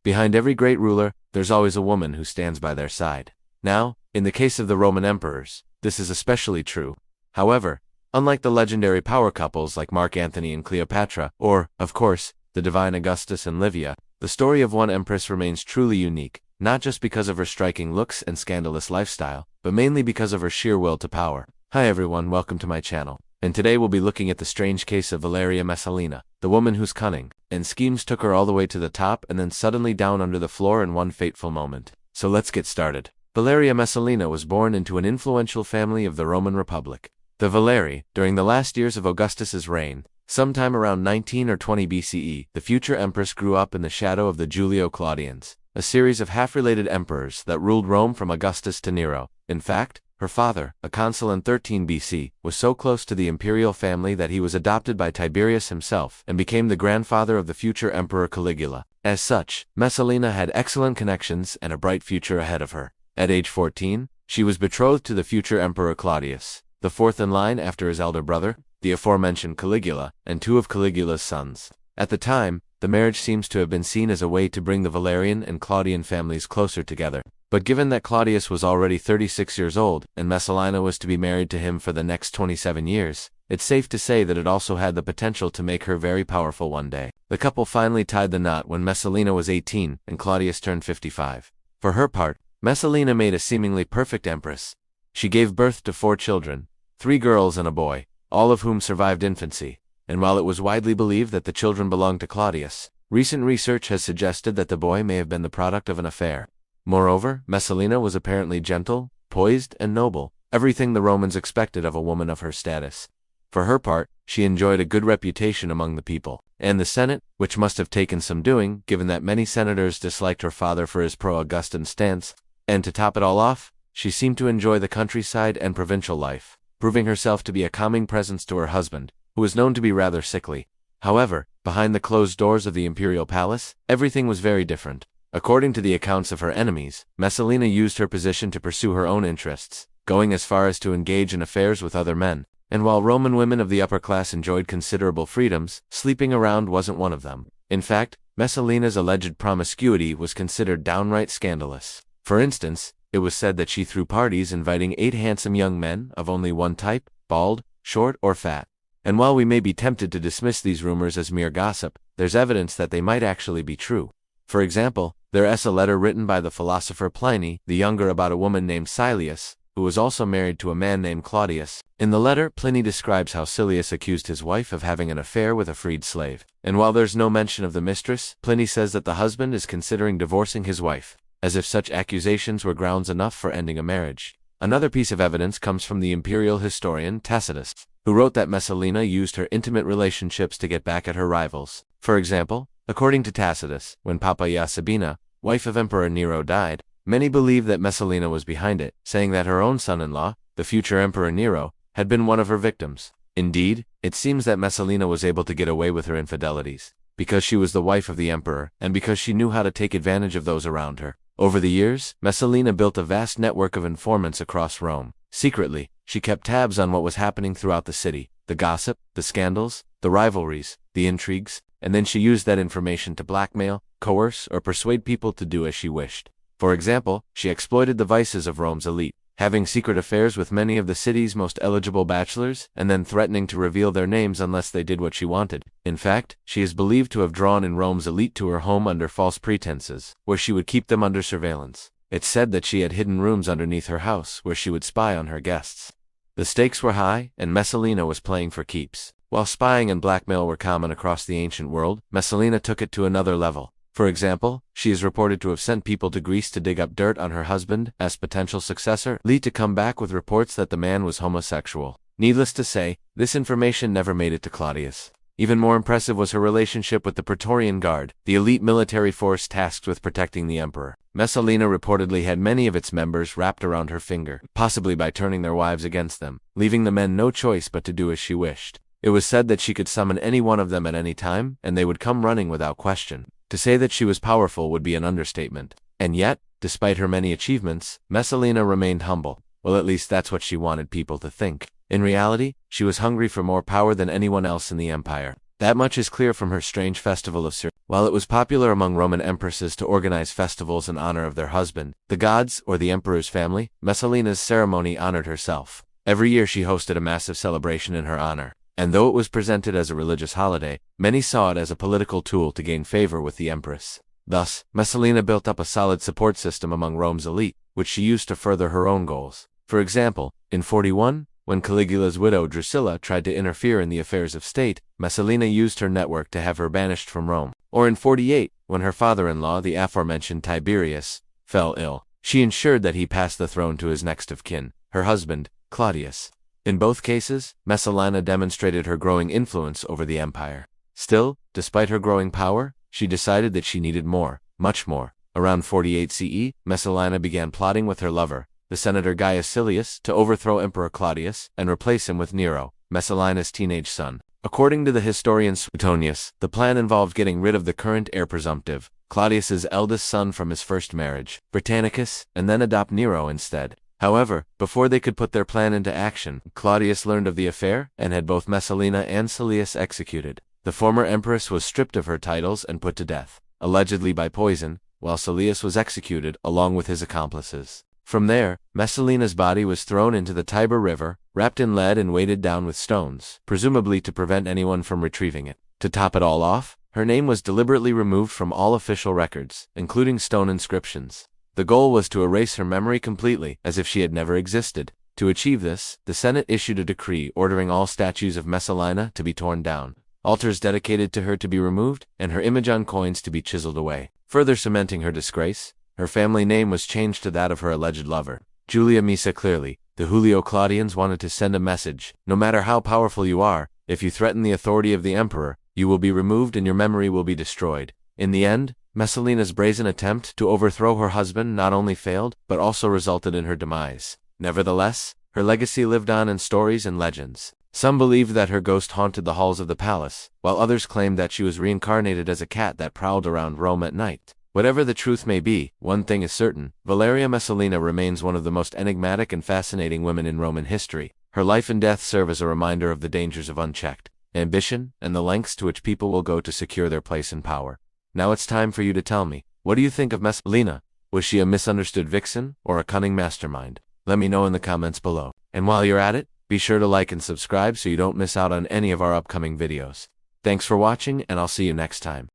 Behind every great ruler, there's always a woman who stands by their side. Now, in the case of the Roman emperors, this is especially true. However, unlike the legendary power couples like Mark Antony and Cleopatra, or, of course, the divine Augustus and Livia, the story of one empress remains truly unique, not just because of her striking looks and scandalous lifestyle, but mainly because of her sheer will to power. Hi everyone, welcome to my channel. And today we'll be looking at the strange case of Valeria Messalina, the woman whose cunning and schemes took her all the way to the top and then suddenly down under the floor in one fateful moment. So let's get started. Valeria Messalina was born into an influential family of the Roman Republic. The Valeri, during the last years of Augustus's reign, sometime around 19 or 20 BCE, the future empress grew up in the shadow of the Julio-Claudians, a series of half-related emperors that ruled Rome from Augustus to Nero. In fact, her father, a consul in 13 BC, was so close to the imperial family that he was adopted by Tiberius himself and became the grandfather of the future Emperor Caligula. As such, Messalina had excellent connections and a bright future ahead of her. At age 14, she was betrothed to the future Emperor Claudius, the fourth in line after his elder brother, the aforementioned Caligula, and two of Caligula's sons. At the time, the marriage seems to have been seen as a way to bring the Valerian and Claudian families closer together. But given that Claudius was already 36 years old, and Messalina was to be married to him for the next 27 years, it's safe to say that it also had the potential to make her very powerful one day. The couple finally tied the knot when Messalina was 18 and Claudius turned 55. For her part, Messalina made a seemingly perfect empress. She gave birth to 4 children, 3 girls and a boy, all of whom survived infancy. And while it was widely believed that the children belonged to Claudius, recent research has suggested that the boy may have been the product of an affair. Moreover, Messalina was apparently gentle, poised, and noble, everything the Romans expected of a woman of her status. For her part, she enjoyed a good reputation among the people and the Senate, which must have taken some doing, given that many senators disliked her father for his pro-Augustan stance. And to top it all off, she seemed to enjoy the countryside and provincial life, proving herself to be a calming presence to her husband, who was known to be rather sickly. However, behind the closed doors of the imperial palace, everything was very different. According to the accounts of her enemies, Messalina used her position to pursue her own interests, going as far as to engage in affairs with other men. And while Roman women of the upper class enjoyed considerable freedoms, sleeping around wasn't one of them. In fact, Messalina's alleged promiscuity was considered downright scandalous. For instance, it was said that she threw parties inviting 8 handsome young men of only one type, bald, short, or fat. And while we may be tempted to dismiss these rumors as mere gossip, there's evidence that they might actually be true. For example, there's a letter written by the philosopher Pliny the Younger about a woman named Silius, who was also married to a man named Claudius. In the letter, Pliny describes how Silius accused his wife of having an affair with a freed slave. And while there's no mention of the mistress, Pliny says that the husband is considering divorcing his wife, as if such accusations were grounds enough for ending a marriage. Another piece of evidence comes from the imperial historian Tacitus, who wrote that Messalina used her intimate relationships to get back at her rivals. For example, according to Tacitus, when Poppaea Sabina, wife of Emperor Nero, died, many believed that Messalina was behind it, saying that her own son-in-law, the future Emperor Nero, had been one of her victims. Indeed, it seems that Messalina was able to get away with her infidelities, because she was the wife of the emperor, and because she knew how to take advantage of those around her. Over the years, Messalina built a vast network of informants across Rome. Secretly, she kept tabs on what was happening throughout the city, the gossip, the scandals, the rivalries, the intrigues, and then she used that information to blackmail, coerce, or persuade people to do as she wished. For example, she exploited the vices of Rome's elite, having secret affairs with many of the city's most eligible bachelors, and then threatening to reveal their names unless they did what she wanted. In fact, she is believed to have drawn in Rome's elite to her home under false pretenses, where she would keep them under surveillance. It's said that she had hidden rooms underneath her house where she would spy on her guests. The stakes were high, and Messalina was playing for keeps. While spying and blackmail were common across the ancient world, Messalina took it to another level. For example, she is reported to have sent people to Greece to dig up dirt on her husband as potential successor, only to come back with reports that the man was homosexual. Needless to say, this information never made it to Claudius. Even more impressive was her relationship with the Praetorian Guard, the elite military force tasked with protecting the emperor. Messalina reportedly had many of its members wrapped around her finger, possibly by turning their wives against them, leaving the men no choice but to do as she wished. It was said that she could summon any one of them at any time, and they would come running without question. To say that she was powerful would be an understatement. And yet, despite her many achievements, Messalina remained humble. Well, at least that's what she wanted people to think. In reality, she was hungry for more power than anyone else in the empire. That much is clear from her strange festival of While it was popular among Roman empresses to organize festivals in honor of their husband, the gods, or the emperor's family, Messalina's ceremony honored herself. Every year she hosted a massive celebration in her honor, and though it was presented as a religious holiday, many saw it as a political tool to gain favor with the empress. Thus, Messalina built up a solid support system among Rome's elite, which she used to further her own goals. For example, in 41, when Caligula's widow Drusilla tried to interfere in the affairs of state, Messalina used her network to have her banished from Rome. Or in 48, when her father-in-law, the aforementioned Tiberius, fell ill, she ensured that he passed the throne to his next of kin, her husband, Claudius. In both cases, Messalina demonstrated her growing influence over the empire. Still, despite her growing power, she decided that she needed more, much more. Around 48 CE, Messalina began plotting with her lover, the senator Gaius Silius, to overthrow Emperor Claudius and replace him with Nero, Messalina's teenage son. According to the historian Suetonius, the plan involved getting rid of the current heir presumptive, Claudius's eldest son from his first marriage, Britannicus, and then adopt Nero instead. However, before they could put their plan into action, Claudius learned of the affair and had both Messalina and Silius executed. The former empress was stripped of her titles and put to death, allegedly by poison, while Silius was executed along with his accomplices. From there, Messalina's body was thrown into the Tiber River, wrapped in lead and weighted down with stones, presumably to prevent anyone from retrieving it. To top it all off, her name was deliberately removed from all official records, including stone inscriptions. The goal was to erase her memory completely, as if she had never existed. To achieve this, the Senate issued a decree ordering all statues of Messalina to be torn down, altars dedicated to her to be removed, and her image on coins to be chiseled away. Further cementing her disgrace, her family name was changed to that of her alleged lover, Julia Misa. Clearly, the Julio Claudians wanted to send a message: no matter how powerful you are, if you threaten the authority of the emperor, you will be removed and your memory will be destroyed. In the end, Messalina's brazen attempt to overthrow her husband not only failed, but also resulted in her demise. Nevertheless, her legacy lived on in stories and legends. Some believed that her ghost haunted the halls of the palace, while others claimed that she was reincarnated as a cat that prowled around Rome at night. Whatever the truth may be, one thing is certain: Valeria Messalina remains one of the most enigmatic and fascinating women in Roman history. Her life and death serve as a reminder of the dangers of unchecked ambition and the lengths to which people will go to secure their place in power. Now it's time for you to tell me, what do you think of Messalina? Was she a misunderstood vixen, or a cunning mastermind? Let me know in the comments below. And while you're at it, be sure to like and subscribe so you don't miss out on any of our upcoming videos. Thanks for watching, and I'll see you next time.